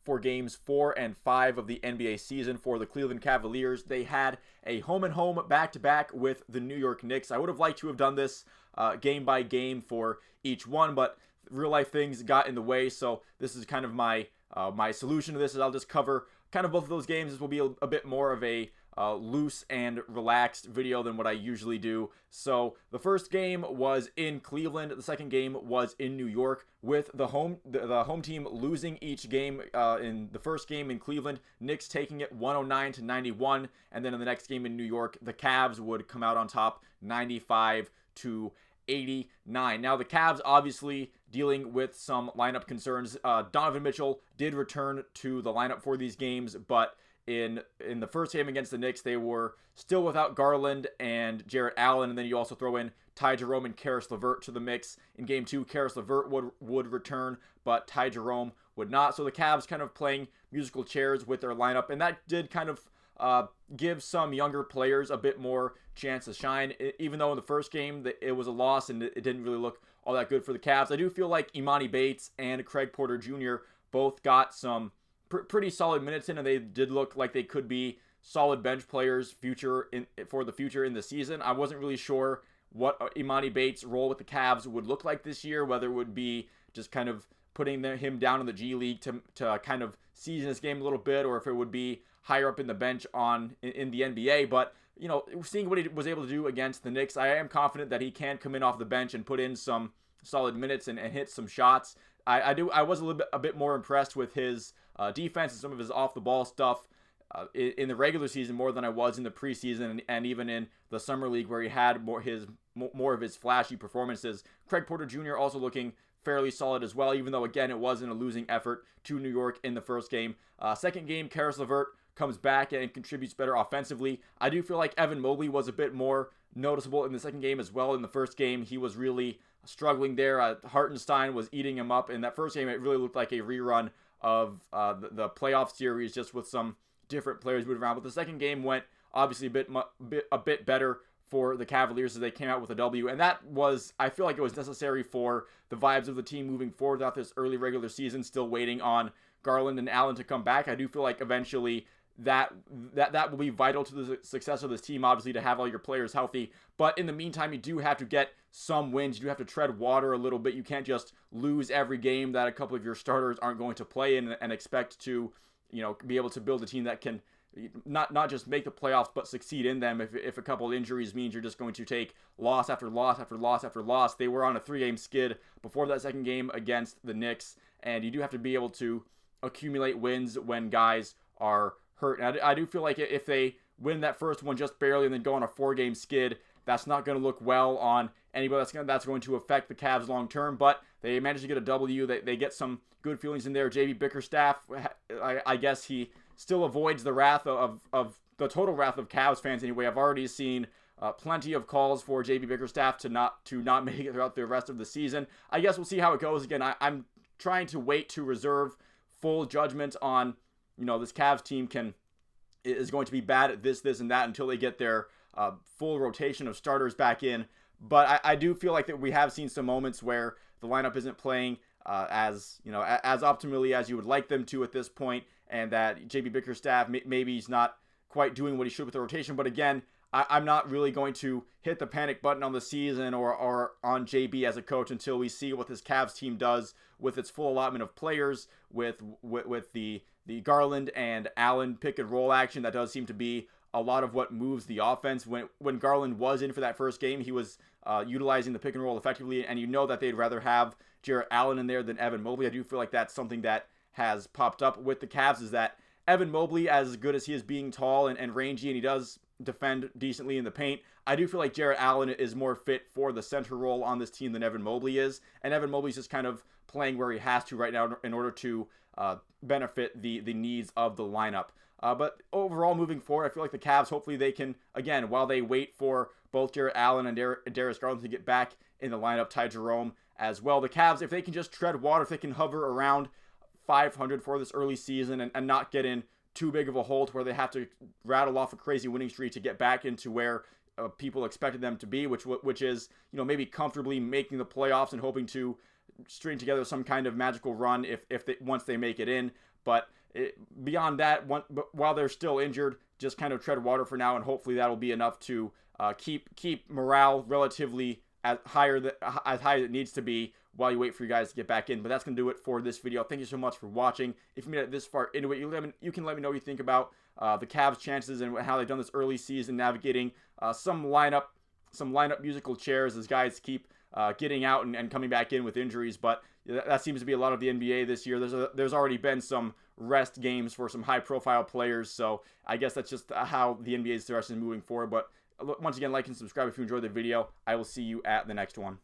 for games 4 and 5 of the NBA season for the Cleveland Cavaliers. They had a home-and-home back-to-back with the New York Knicks. I would have liked to have done this game by game for each one, but real-life things got in the way, so this is kind of my solution to this is I'll just cover kind of both of those games. This will be a bit more of a loose and relaxed video than what I usually do. So the first game was in Cleveland. The second game was in New York, with the home team losing each game. In the first game in Cleveland, Knicks taking it 109-91, and then in the next game in New York, the Cavs would come out on top 95-89. Now the Cavs obviously dealing with some lineup concerns. Donovan Mitchell did return to the lineup for these games, but in the first game against the Knicks, they were still without Garland and Jarrett Allen, and then you also throw in Ty Jerome and Karis LeVert to the mix. In game 2, Karis LeVert would return, but Ty Jerome would not. So the Cavs kind of playing musical chairs with their lineup, and that did kind of give some younger players a bit more chance to shine. Even though in the first game it was a loss and it didn't really look all that good for the Cavs, I do feel like Imani Bates and Craig Porter Jr. both got some pretty solid minutes in, and they did look like they could be solid bench players for the future in the season. I wasn't really sure what Imani Bates' role with the Cavs would look like this year, whether it would be just kind of putting him down in the G League to kind of season his game a little bit, or if it would be higher up in the bench in the NBA. But seeing what he was able to do against the Knicks, I am confident that he can come in off the bench and put in some solid minutes and hit some shots. I was a bit more impressed with his defense and some of his off the ball stuff in the regular season more than I was in the preseason and even in the summer league, where he had more of his flashy performances. Craig Porter Jr. also looking fairly solid as well, even though again it wasn't a losing effort to New York in the first game. Second game, Karis LeVert comes back and contributes better offensively. I do feel like Evan Mobley was a bit more noticeable in the second game as well. In the first game, he was really struggling there. Hartenstein was eating him up. In that first game, it really looked like a rerun of the playoff series, just with some different players moving around. But the second game went obviously a bit better for the Cavaliers as they came out with a W, and that was, I feel like it was necessary for the vibes of the team moving forward throughout this early regular season, still waiting on Garland and Allen to come back. I do feel like eventually that will be vital to the success of this team, obviously, to have all your players healthy. But in the meantime, you do have to get some wins. You do have to tread water a little bit. You can't just lose every game that a couple of your starters aren't going to play in and expect to, be able to build a team that can not just make the playoffs, but succeed in them. If a couple of injuries means you're just going to take loss after loss after loss after loss. They were on a 3-game skid before that second game against the Knicks, and you do have to be able to accumulate wins when guys are hurt. And I do feel like if they win that first one just barely and then go on a 4-game skid, that's not going to look well on anybody. That's going to affect the Cavs long term. But they managed to get a W. They get some good feelings in there. JB Bickerstaff, I guess he still avoids the wrath of the total wrath of Cavs fans anyway. I've already seen plenty of calls for JB Bickerstaff to not make it throughout the rest of the season. I guess we'll see how it goes. Again, I'm trying to wait to reserve full judgment on this Cavs team is going to be bad at this, and that until they get their full rotation of starters back in. But I do feel like that we have seen some moments where the lineup isn't playing as optimally as you would like them to at this point, and that JB Bickerstaff maybe he's not quite doing what he should with the rotation. But again, I'm not really going to hit the panic button on the season or on JB as a coach until we see what this Cavs team does with its full allotment of players, with the Garland and Allen pick and roll action. That does seem to be a lot of what moves the offense. When Garland was in for that first game, he was utilizing the pick and roll effectively, and that they'd rather have Jarrett Allen in there than Evan Mobley. I do feel like that's something that has popped up with the Cavs, is that Evan Mobley, as good as he is being tall and rangy, and he does defend decently in the paint, I do feel like Jarrett Allen is more fit for the center role on this team than Evan Mobley is, and Evan Mobley's just kind of playing where he has to right now in order to benefit the needs of the lineup. But overall, moving forward, I feel like the Cavs, hopefully they can, again, while they wait for both Jarrett Allen and Darius Garland to get back in the lineup, Ty Jerome as well. The Cavs, if they can just tread water, if they can hover around 500 for this early season and not get in too big of a hole to where they have to rattle off a crazy winning streak to get back into where people expected them to be, which is, maybe comfortably making the playoffs and hoping to string together some kind of magical run once they make it in. But beyond that, while they're still injured, just kind of tread water for now, and hopefully that'll be enough to keep morale relatively as high as it needs to be while you wait for you guys to get back in. But that's going to do it for this video. Thank you so much for watching. If you made it this far into it, you can let me know what you think about the Cavs' chances and how they've done this early season, navigating some lineup musical chairs as guys keep getting out and coming back in with injuries. But that seems to be a lot of the NBA this year. There's already been some rest games for some high-profile players, so I guess that's just how the NBA is moving forward. But once again, like and subscribe if you enjoyed the video. I will see you at the next one.